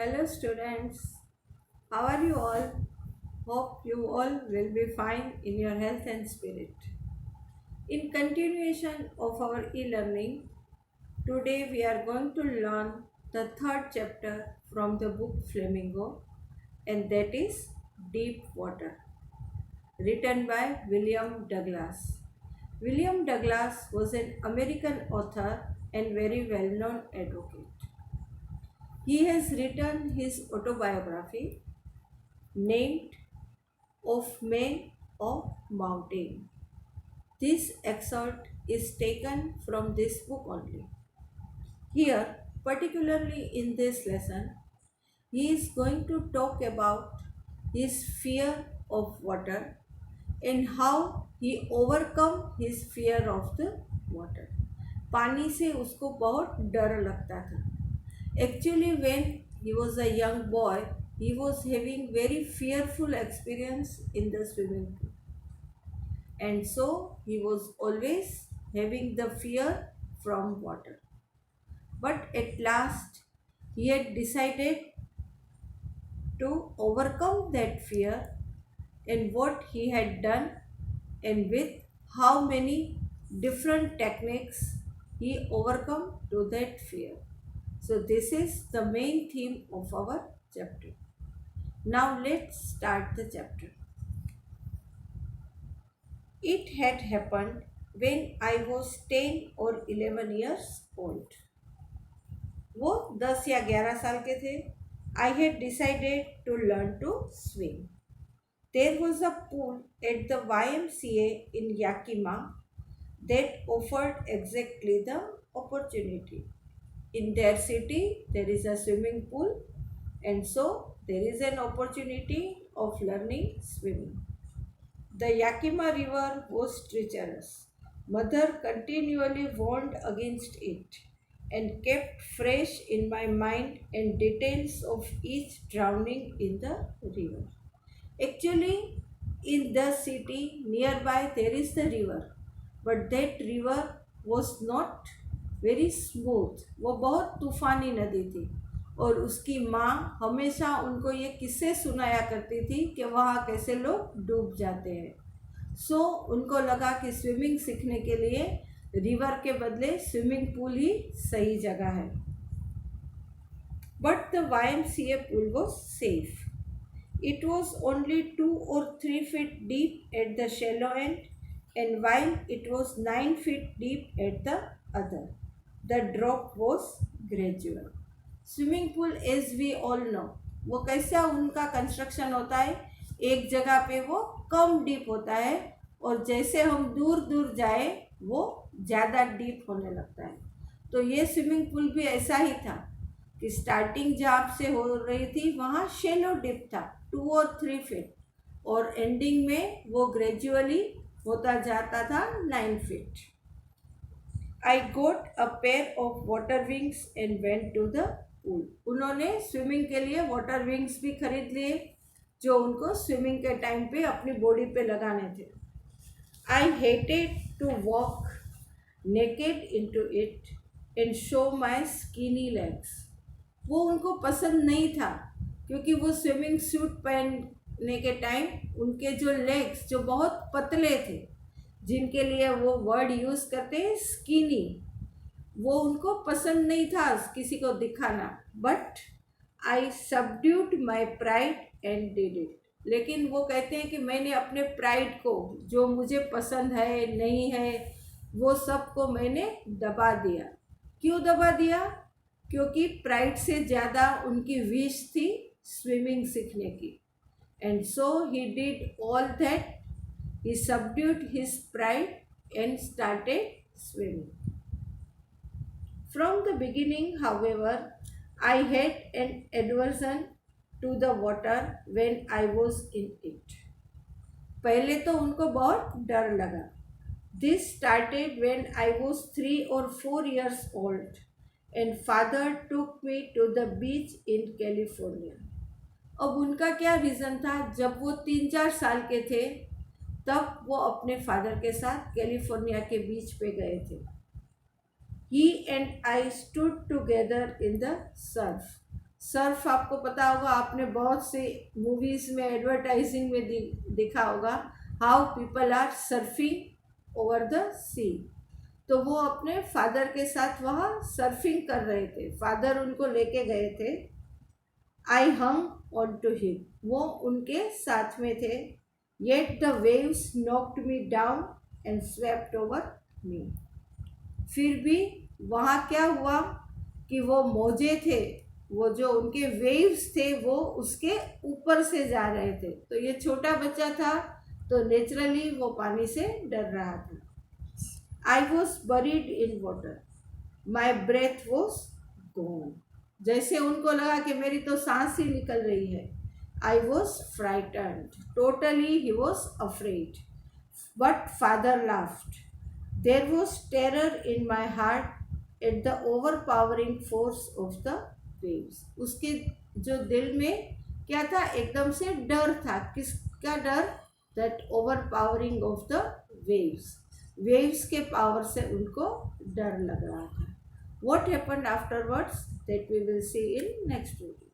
Hello students, how are you all? Hope you all will be fine in your health and spirit. In continuation of our e-learning, today we are going to learn the third chapter from the book Flamingo, and that is Deep Water, written by William Douglas. William Douglas was an American author and very well-known advocate. He has written his autobiography named Of Men of Mountain. This excerpt is taken from this book only. Here, particularly in this lesson, he is going to talk about his fear of water and how he overcome his fear of the water. पानी से उसको बहुत डर लगता था. Actually, when he was a young boy, he was having very fearful experience in the swimming pool. And so he was always having the fear from water. But at last, he had decided to overcome that fear, and what he had done, and with how many different techniques he overcome to that fear. So this is the main theme of our chapter. Now let's start the chapter. It had happened when I was 10 or 11 years old. वो 10 या 11 साल के थे. I had decided to learn to swim. There was a pool at the YMCA in Yakima that offered exactly the opportunity. In their city, there is a swimming pool, and so there is an opportunity of learning swimming. The Yakima River was treacherous. Mother continually warned against it and kept fresh in my mind and details of each drowning in the river. Actually, in the city nearby there is the river, but that river was not very smooth. वो बहुत तूफानी नदी थी और उसकी माँ हमेशा उनको ये किस्से सुनाया करती थी कि वहाँ कैसे लोग डूब जाते हैं. सो उनको लगा कि स्विमिंग सीखने के लिए रिवर के बदले स्विमिंग पूल ही सही जगह है. But the YMCA pool was safe. It was only 2 or 3 feet deep at the shallow end, and while it was 9 feet deep at the other, the drop was gradual. Swimming pool as we all know, वो कैसा उनका construction होता है, एक जगह पे वो कम deep होता है और जैसे हम दूर दूर जाए वो ज़्यादा डीप होने लगता है. तो ये स्विमिंग पूल भी ऐसा ही था कि स्टार्टिंग जहाँ से हो रही थी वहाँ शेलो डिप था 2 और 3 फीट और एंडिंग में वो ग्रेजुअली होता जाता था 9 feet. I got a pair of water wings and went to the pool. उन्होंने स्विमिंग के लिए वाटर विंग्स भी खरीद लिए जो उनको स्विमिंग के टाइम पे अपनी बॉडी पे लगाने थे. I hated to walk naked into it and show my skinny legs. वो उनको पसंद नहीं था क्योंकि वो स्विमिंग सूट पहनने के टाइम उनके जो लेग्स जो बहुत पतले थे, जिनके लिए वो वर्ड यूज़ करते हैं स्किनी, वो उनको पसंद नहीं था किसी को दिखाना. But I subdued my pride and did it. लेकिन वो कहते हैं कि मैंने अपने प्राइड को, जो मुझे पसंद है नहीं है, वो सब को मैंने दबा दिया. क्यों दबा दिया? क्योंकि प्राइड से ज़्यादा उनकी विश थी स्विमिंग सीखने की. And so he did all that. He subdued his pride and started swimming. From the beginning, however, I had an aversion to the water when I was in it. पहले तो उनको बहुत डर लगा. This started when I was 3 or 4 years old and father took me to the beach in California. अब उनका क्या reason था? जब वो 3-4 साल के थे तब वो अपने फादर के साथ कैलिफोर्निया के बीच पे गए थे. He and I stood together in the surf. Surf आपको पता होगा, आपने बहुत से मूवीज में एडवर्टाइजिंग में देखा होगा, how people are surfing over the sea. तो वो अपने फादर के साथ वहाँ सर्फिंग कर रहे थे, फादर उनको लेके गए थे। आई हंग ऑन टू हिम, वो उनके साथ में थे। Yet the waves knocked me down and swept over me, फिर भी वहाँ क्या हुआ कि वो मौजे थे, वो जो उनके वेव्स थे वो उसके ऊपर से जा रहे थे। तो ये छोटा बच्चा था तो नेचुरली वो पानी से डर रहा था। I was buried in water, my breath was gone, जैसे उनको लगा कि मेरी तो सांस ही निकल रही है। I was frightened, totally he was afraid, but father laughed. There was terror in my heart at the overpowering force of the waves. उसके जो दिल में क्या था, एकदम से डर था। किसका डर? That overpowering of the waves, waves के पावर से उनको डर लग रहा था। What happened afterwards, that we will see in next video.